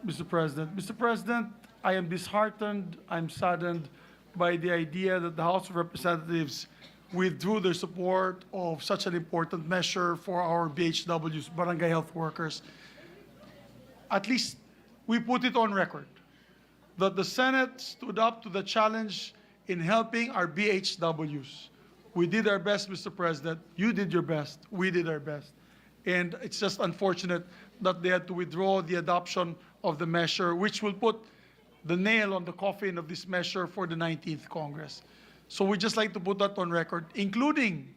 Mr. President. Mr. President, I am disheartened, I'm saddened by the idea that the House of Representatives withdrew their support of such an important measure for our BHWs, barangay health workers. At least we put it on record that the Senate stood up to the challenge in helping our BHWs. We did our best, Mr. President. You did your best. We did our best. And it's just unfortunate that they had to withdraw the adoption of the measure, which will put the nail on the coffin of this measure for the 19th Congress. So we just like to put that on record, including,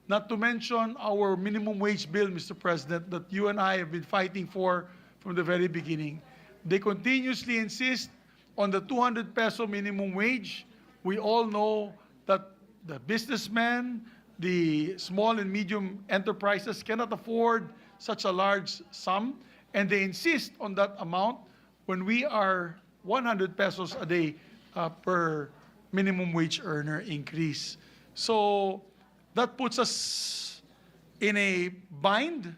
not to mention, our minimum wage bill, Mr. President, that you and I have been fighting for from the very beginning. They continuously insist on the 200 peso minimum wage. We all know that the businessmen, the small and medium enterprises cannot afford such a large sum, and they insist on that amount when we are 100 pesos a day per minimum wage earner increase. So that puts us in a bind,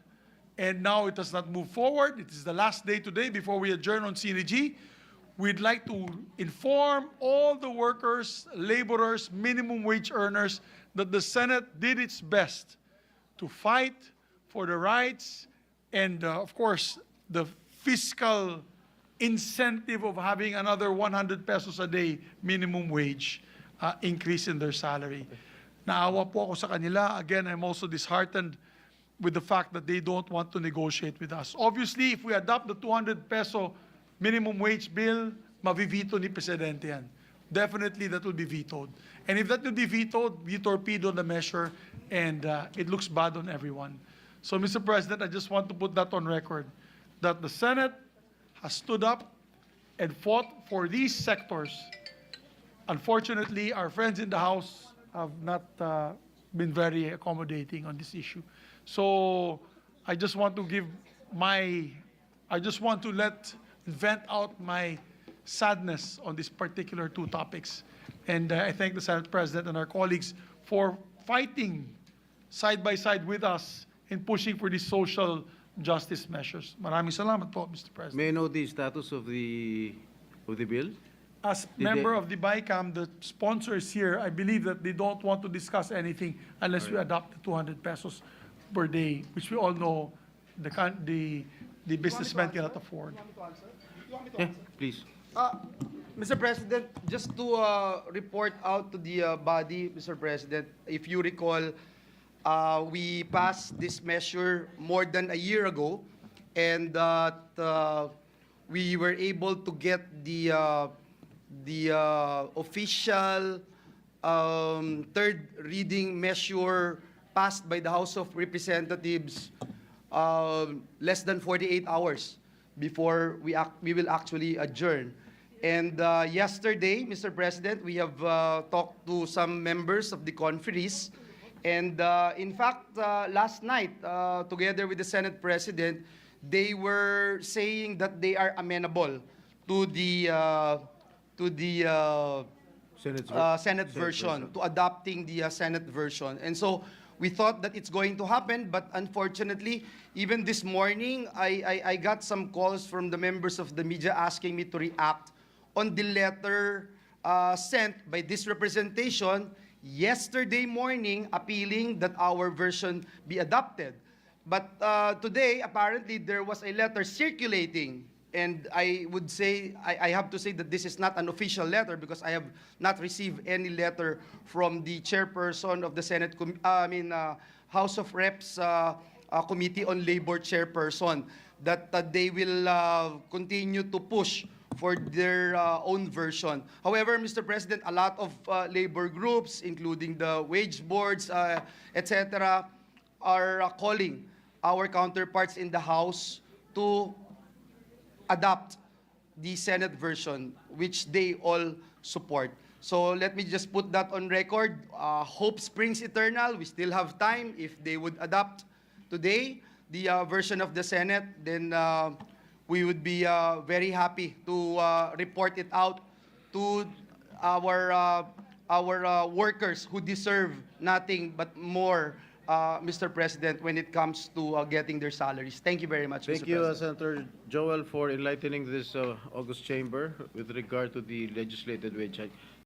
and now it does not move forward. It is the last day today before we adjourn on CNG. We'd like to inform all the workers, laborers, minimum wage earners that the Senate did its best to fight for the rights and, of course, the fiscal incentive of having another 100 pesos a day minimum wage increase in their salary. Naawa po ako sa kanila. Again, I'm also disheartened with the fact that they don't want to negotiate with us. Obviously, if we adopt the 200 peso minimum wage bill, mavivito ni Presidente yan. Definitely that will be vetoed. And if that will be vetoed, we torpedo the measure and it looks bad on everyone. So, Mr. President, I just want to put that on record, that the Senate has stood up and fought for these sectors. Unfortunately, our friends in the House have not been very accommodating on this issue. So I just want to vent out my sadness on these particular two topics. And I thank the Senate President and our colleagues for fighting side by side with us in pushing for these social justice measures. Maraming salamat po, Mr. President. May I know the status of the bill? As member of the BICAM, the sponsor is here. I believe that they don't want to discuss anything unless we adopt the 200 pesos per day, which we all know the businessmen cannot afford. Yeah, please. Mr. President, just to report out to the body, Mr. President, if you recall, we passed this measure more than a year ago, and we were able to get the official third reading measure passed by the House of Representatives less than 48 hours before we will actually adjourn. And yesterday, Mr. President, we have talked to some members of the conferees. And in fact, last night, together with the Senate President, they were saying that they are amenable to the Senate version, to adopting the Senate version. And so we thought that it's going to happen, but unfortunately, even this morning, I got some calls from the members of the media asking me to react on the letter sent by this representation yesterday morning appealing that our version be adopted. But today, apparently, there was a letter circulating, and I would say, I have to say that this is not an official letter because I have not received any letter from the chairperson of the Senate, House of Reps Committee on Labor chairperson, that they will continue to push for their own version. However, Mr. President, a lot of labor groups, including the wage boards, etc., are calling our counterparts in the House to adopt the Senate version, which they all support. So let me just put that on record. Hope springs eternal. We still have time. If they would adopt today the version of the Senate, then we would be very happy to report it out to our workers who deserve nothing but more Mr. President, when it comes to getting their salaries. Thank you very much, Thank Mr. you, President. Senator Joel, for enlightening this August chamber with regard to the legislated wage hike.